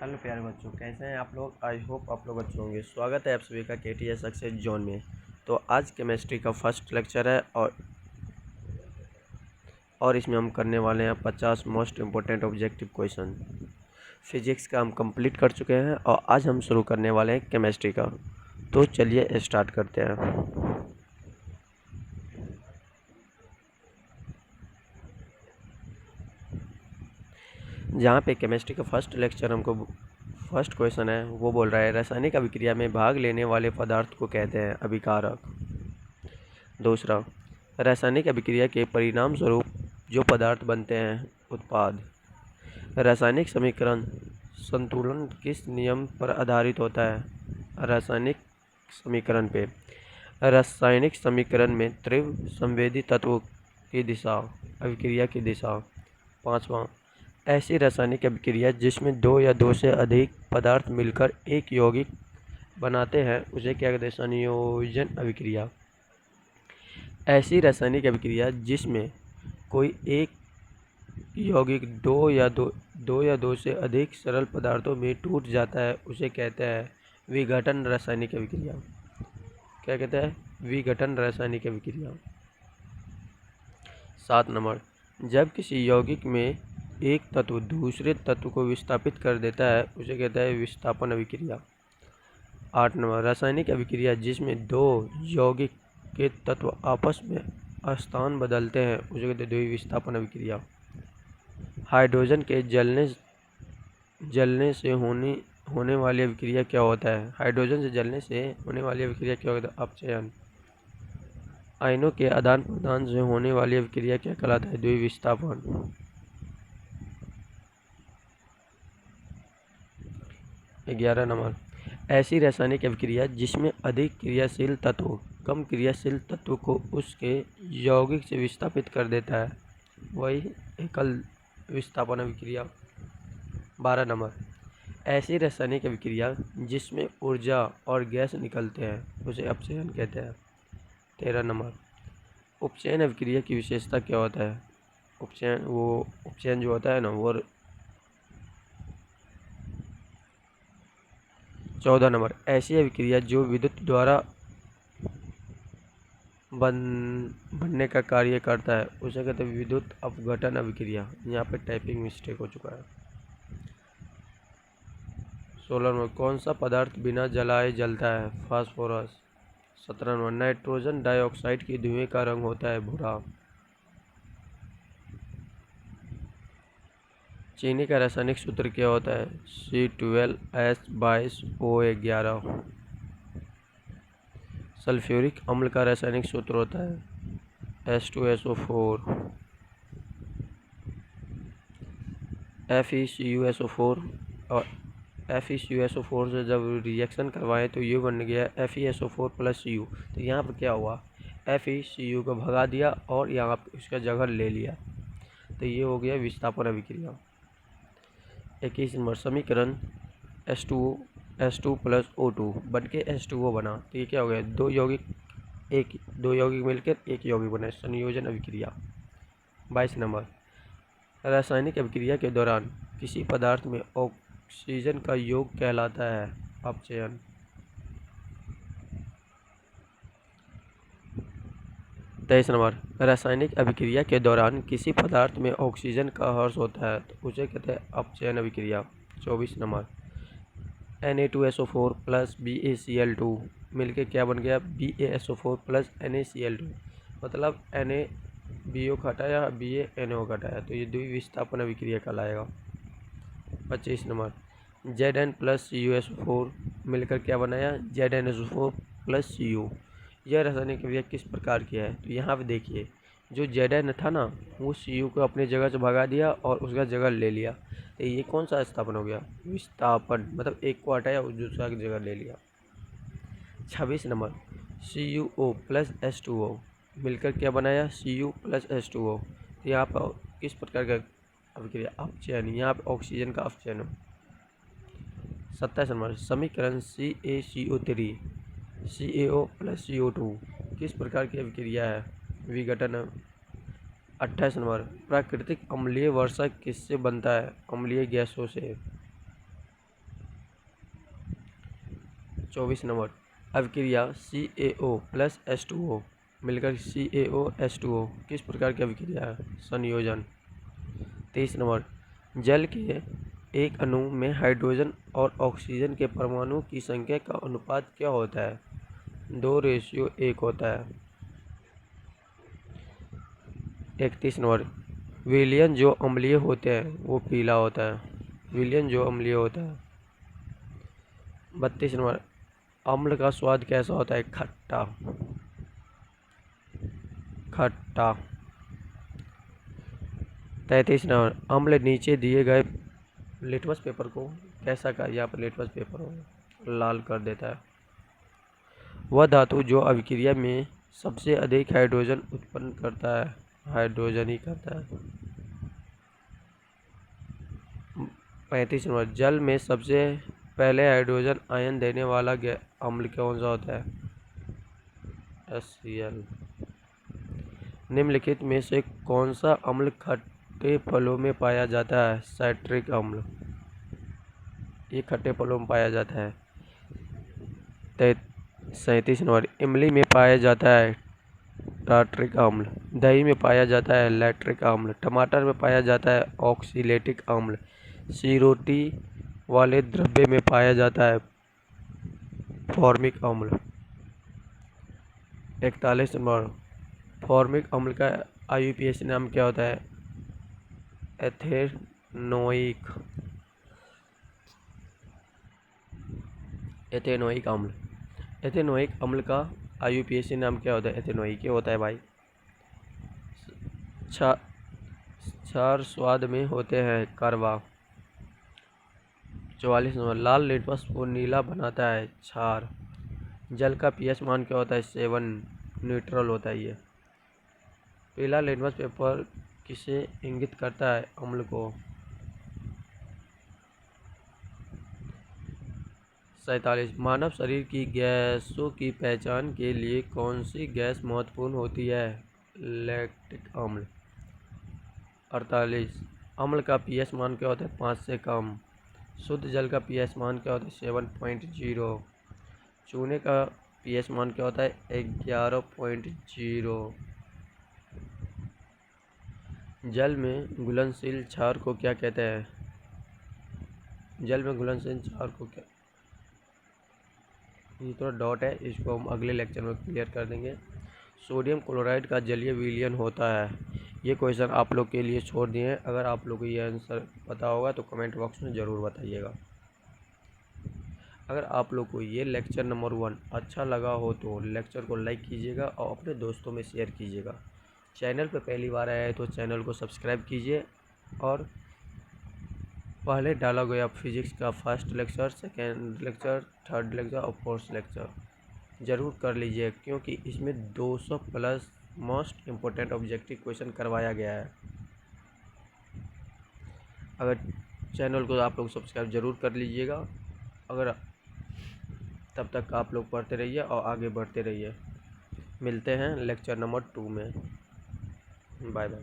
Hello प्यारे बच्चों, कैसे हैं आप लोग। आई होप आप लोग अच्छे होंगे। स्वागत है आप सभी का KTS सक्सेस जोन में। तो आज केमिस्ट्री का फर्स्ट लेक्चर है और इसमें हम करने वाले हैं 50 most important objective question. Physics का हम कंप्लीट कर चुके हैं और आज हम शुरू करने वाले हैं केमिस्ट्री का। तो चलिए स्टार्ट करते हैं। जहाँ पे केमिस्ट्री का फर्स्ट लेक्चर हमको फर्स्ट क्वेश्चन है, वो बोल रहा है रासायनिक अभिक्रिया में भाग लेने वाले पदार्थ को कहते हैं अभिकारक। दूसरा, रासायनिक अभिक्रिया के परिणाम स्वरूप जो पदार्थ बनते हैं उत्पाद। रासायनिक समीकरण संतुलन किस नियम पर आधारित होता है? रासायनिक समीकरण पे। रासायनिक समीकरण में तीव्र संवेदी तत्वों की दिशा, अभिक्रिया की दिशा। पांचवा, ऐसी रासायनिक अभिक्रिया जिसमें दो या दो से अधिक पदार्थ मिलकर एक यौगिक बनाते हैं उसे क्या कहते हैं? संयोजन अभिक्रिया। ऐसी रासायनिक अभिक्रिया जिसमें कोई एक यौगिक दो या दो से अधिक सरल पदार्थों में टूट जाता है उसे कहते हैं विघटन रासायनिक अभिक्रिया। क्या कहते हैं? विघटन रासायनिक अभिक्रिया। 7 नंबर, जब किसी यौगिक में एक तत्व दूसरे तत्व को विस्थापित कर देता है उसे कहता है विस्थापन अभिक्रिया। 8 नंबर, रासायनिक अभिक्रिया जिसमें दो यौगिक के तत्व आपस में स्थान बदलते हैं उसे कहते हैं द्विविस्थापन अभिक्रिया। हाइड्रोजन के जलने से होने वाली अभिक्रिया क्या होता है? हाइड्रोजन से जलने से होने वाली अभिक्रिया क्या होता है? अपचयन। आयनों के आदान प्रदान से होने वाली अभिक्रिया क्या कहलाता है? द्विविस्थापन। 11 नंबर, ऐसी रासायनिक अभिक्रिया जिसमें अधिक क्रियाशील तत्व कम क्रियाशील तत्व को उसके यौगिक से विस्थापित कर देता है, वही एकल विस्थापन अभिक्रिया। 12 नंबर, ऐसी रासायनिक अभिक्रिया जिसमें ऊर्जा और गैस निकलते हैं उसे अपचयन कहते हैं। 13 नंबर, उपचयन अभिक्रिया की विशेषता क्या होता है? उपचयन जो होता है ना वो। 14 नंबर, ऐसी अभिक्रिया जो विद्युत द्वारा बनने का कार्य करता है उसे कहते हैं विद्युत अपघटन अभिक्रिया। यहाँ पे टाइपिंग मिस्टेक हो चुका है। 16 नंबर, कौन सा पदार्थ बिना जलाए जलता है? फास्फोरस। 17 नंबर, नाइट्रोजन डाइऑक्साइड की धुएं का रंग होता है भूरा। चीनी का रासायनिक सूत्र क्या होता है? C12H22O11। सल्फ्यूरिक अम्ल का रासायनिक सूत्र होता है H2SO4। FeCuSO4 और FeCuSO4 से जब रिएक्शन करवाएं तो ये बन गया FeSO4 + Cu। तो यहाँ पर क्या हुआ? FeCu को भगा दिया और यहाँ पर उसका जगह ले लिया, तो ये हो गया विस्थापन अभिक्रिया। 21 नंबर, समीकरण H2 + O2 बन के H2O बना, तो ये क्या हो गया? दो यौगिक मिलकर एक यौगिक बना, संयोजन अभिक्रिया। 22 नंबर, रासायनिक अभिक्रिया के दौरान किसी पदार्थ में ऑक्सीजन का योग कहलाता है अपचयन। 23 नंबर, रासायनिक अभिक्रिया के दौरान किसी पदार्थ में ऑक्सीजन का ह्रास होता है तो उसे कहते हैं अपचयन अभिक्रिया। 24 नंबर, Na2SO4 + BaCl2 मिलके क्या बन गया? BaSO4 + NaCl2, मतलब NaBO का हटाया, BaNO का हटाया, तो ये द्विविस्थापन अभिक्रिया कहलाएगा। 25 नंबर, Zn + CuSO4 मिलकर क्या बनाया? ZnSO4 + Cu। यह रासायनिक अभिक्रिया किस प्रकार की है? तो यहाँ पे देखिए, जो Zn था ना वो Cu को अपनी जगह से भगा दिया और उसका जगह ले लिया, तो ये कौन सा स्थापन हो गया? विस्थापन, मतलब एक को हटाया और दूसरा की जगह ले लिया। 26 नंबर, CuO + H2O मिलकर क्या बनाया? Cu + H2O। तो यहाँ पर किस प्रकार का अभिक्रिया? अपचयन, यहाँ पर ऑक्सीजन का अपचयन हो। 27 नंबर, समीकरण CaCO3 CaO + CO2 किस प्रकार की अभिक्रिया है? विघटन। 28 नंबर, प्राकृतिक अम्लीय वर्षा किससे बनता है? अम्लीय गैसों से। 24 नंबर, अभिक्रिया CaO प्लस H2O मिलकर CaOH2O किस प्रकार की अभिक्रिया है? संयोजन। 23 नंबर, जल के एक अणु में हाइड्रोजन और ऑक्सीजन के परमाणु की संख्या का अनुपात क्या होता है? 2:1 होता है। 31 नंबर, विलयन जो अम्लीय होते हैं वो पीला होता है। विलयन जो अम्लीय होता है। 32 नंबर, अम्ल का स्वाद कैसा होता है? खट्टा। खट्टा। 33 नंबर, अम्ल नीचे दिए गए लिटमस पेपर को कैसा कर, यहाँ पर लिटमस पेपर हो लाल कर देता है। वह धातु जो अभिक्रिया में सबसे अधिक हाइड्रोजन उत्पन्न करता है। हाइड्रोजन ही करता है। 35 नंबर, जल में सबसे पहले हाइड्रोजन आयन देने वाला अम्ल कौन सा होता है? HCl। निम्नलिखित में से कौन सा अम्ल खट्टे फलों में पाया जाता है? साइट्रिक अम्ल। ये खट्टे फलों में पाया जाता है। 37 नंबर, इमली में पाया जाता है टार्ट्रिक अम्ल। दही में पाया जाता है लैक्टिक अम्ल। टमाटर में पाया जाता है ऑक्सीलेटिक अम्ल। सीरोटी वाले द्रव्य में पाया जाता है फॉर्मिक अम्ल। 41 नंबर, फॉर्मिक अम्ल का IUPAC नाम क्या होता है? एथेनोइक। एथेनोइक अम्ल। एथेनोइक अम्ल का IUPAC नाम क्या होता है? एथेनोइक ही होता है भाई। क्षार स्वाद में होते हैं कड़वा। 44 नंबर, लाल लिटमस को नीला बनाता है क्षार। जल का pH मान क्या होता है? 7 न्यूट्रल होता है ये। पीला लिटमस पेपर किसे इंगित करता है? अम्ल को। 47, मानव शरीर की गैसों की पहचान के लिए कौन सी गैस महत्वपूर्ण होती है? लैक्टिक अम्ल। 48, अम्ल का pH मान क्या होता है? 5 से कम। शुद्ध जल का pH मान क्या होता है? 7.0। चूने का pH मान क्या होता है? 11.0। जल में घुलनशील क्षार को क्या कहते हैं? जल में घुलनशील क्षार को क्या, ये थोड़ा डॉट है, इसको हम अगले लेक्चर में क्लियर कर देंगे। सोडियम क्लोराइड का जलीय विलयन होता है। ये क्वेश्चन आप लोग के लिए छोड़ दिए हैं। अगर आप लोग को ये आंसर पता होगा तो कमेंट बॉक्स में ज़रूर बताइएगा। अगर आप लोग को ये लेक्चर नंबर 1 अच्छा लगा हो तो लेक्चर को लाइक कीजिएगा और अपने दोस्तों में शेयर कीजिएगा। चैनल पर पहली बार आया है तो चैनल को सब्सक्राइब कीजिए और पहले डाला गया फिजिक्स का first lecture, second lecture, third lecture और फोर्थ लेक्चर ज़रूर कर लीजिए, क्योंकि इसमें 200 plus most important objective question करवाया गया है। अगर चैनल को आप लोग सब्सक्राइब ज़रूर कर लीजिएगा। अगर तब तक आप लोग पढ़ते रहिए और आगे बढ़ते रहिए। मिलते हैं लेक्चर नंबर 2 में। Bye bye.